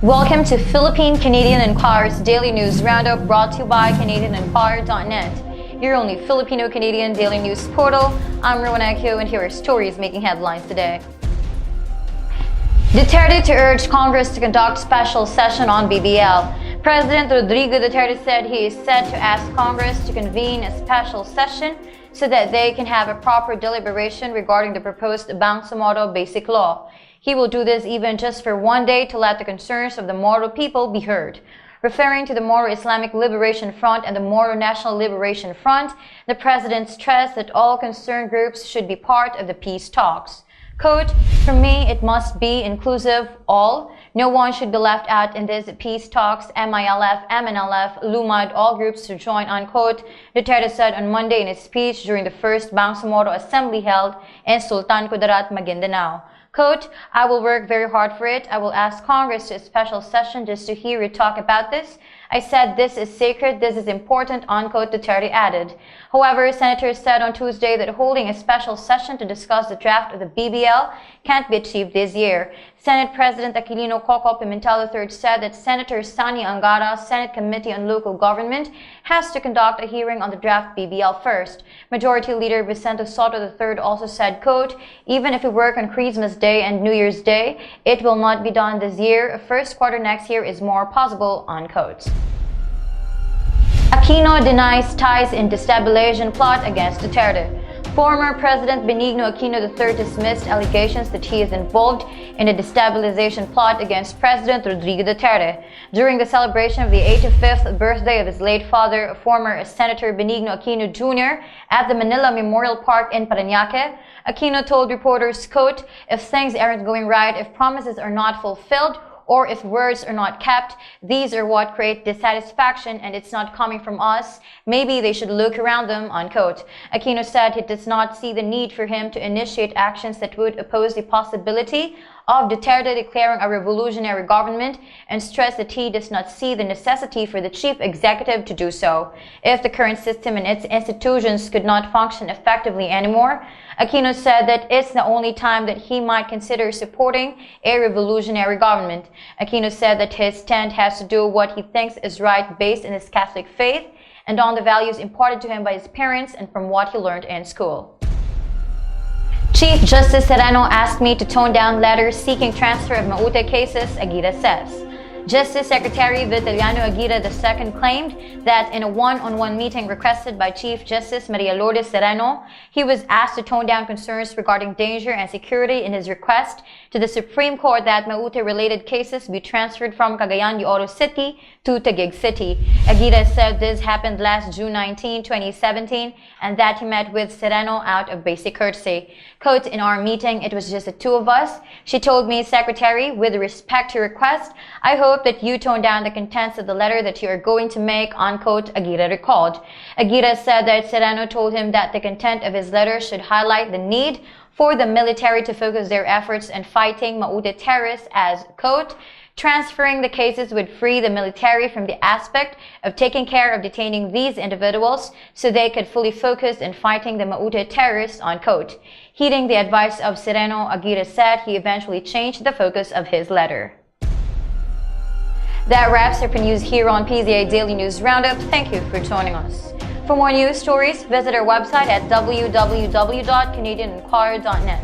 Welcome to Philippine-Canadian Enquirer's Daily News Roundup, brought to you by CanadianEnquirer.net, your only Filipino-Canadian daily news portal. I'm Aquino, and here are stories making headlines today. Duterte to urge Congress to conduct special session on BBL. President Rodrigo Duterte said he is set to ask Congress to convene a special session so that they can have a proper deliberation regarding the proposed Bangsamoro Basic Law. He will do this even just for one day to let the concerns of the Moro people be heard. Referring to the Moro Islamic Liberation Front and the Moro National Liberation Front, the president stressed that all concerned groups should be part of the peace talks. Quote, "For me, it must be inclusive, all. No one should be left out in these peace talks. MILF, MNLF, LUMAD, all groups to join," unquote, Duterte said on Monday in his speech during the first Bangsamoro Assembly held in Sultan Kudarat, Maguindanao. Quote, "I will work very hard for it. I will ask Congress to a special session just to hear you talk about this. I said this is sacred, this is important," unquote, Duterte added. However, senators said on Tuesday that holding a special session to discuss the draft of the BBL can't be achieved this year. Senate President Aquino Pimentel III said that Senator Sani Angara, Senate Committee on Local Government, has to conduct a hearing on the draft BBL first. Majority Leader Vicente Soto III also said, quote, "Even if we work on Christmas Day and New Year's Day, it will not be done this year. First quarter next year is more possible," unquote. Aquino denies ties in destabilization plot against Duterte. Former President Benigno Aquino III dismissed allegations that he is involved in a destabilization plot against President Rodrigo Duterte. During the celebration of the 85th birthday of his late father, former Senator Benigno Aquino Jr., at the Manila Memorial Park in Parañaque, Aquino told reporters, quote, "If things aren't going right, if promises are not fulfilled, or if words are not kept, these are what create dissatisfaction, and it's not coming from us. Maybe they should look around them," unquote. Aquino said he does not see the need for him to initiate actions that would oppose the possibility of Duterte declaring a revolutionary government, and stressed that he does not see the necessity for the chief executive to do so. If the current system and its institutions could not function effectively anymore, Aquino said that it's the only time that he might consider supporting a revolutionary government. Aquino said that his stand has to do what he thinks is right based in his Catholic faith and on the values imparted to him by his parents and from what he learned in school. Chief Justice Sereno asked me to tone down letters seeking transfer of Maute cases, Aguirre says. Justice Secretary Vitaliano Aguirre II claimed that in a one-on-one meeting requested by Chief Justice Maria Lourdes Sereno, he was asked to tone down concerns regarding danger and security in his request to the Supreme Court that Maute-related cases be transferred from Cagayan de Oro City to Taguig City. Aguirre said this happened last June 19, 2017, and that he met with Sereno out of basic courtesy. Quote, "In our meeting, it was just the two of us. She told me, Secretary, with respect to your request, I hope that you tone down the contents of the letter that you are going to make," unquote, Aguirre recalled. Aguirre said that Sereno told him that the content of his letter should highlight the need for the military to focus their efforts in fighting Maute terrorists as, quote, "Transferring the cases would free the military from the aspect of taking care of detaining these individuals so they could fully focus in fighting the Maute terrorists," unquote. Heeding the advice of Sereno, Aguirre said he eventually changed the focus of his letter. That wraps up the news here on PZA Daily News Roundup. Thank you for joining us. For more news stories, visit our website at www.canadianenquirer.net.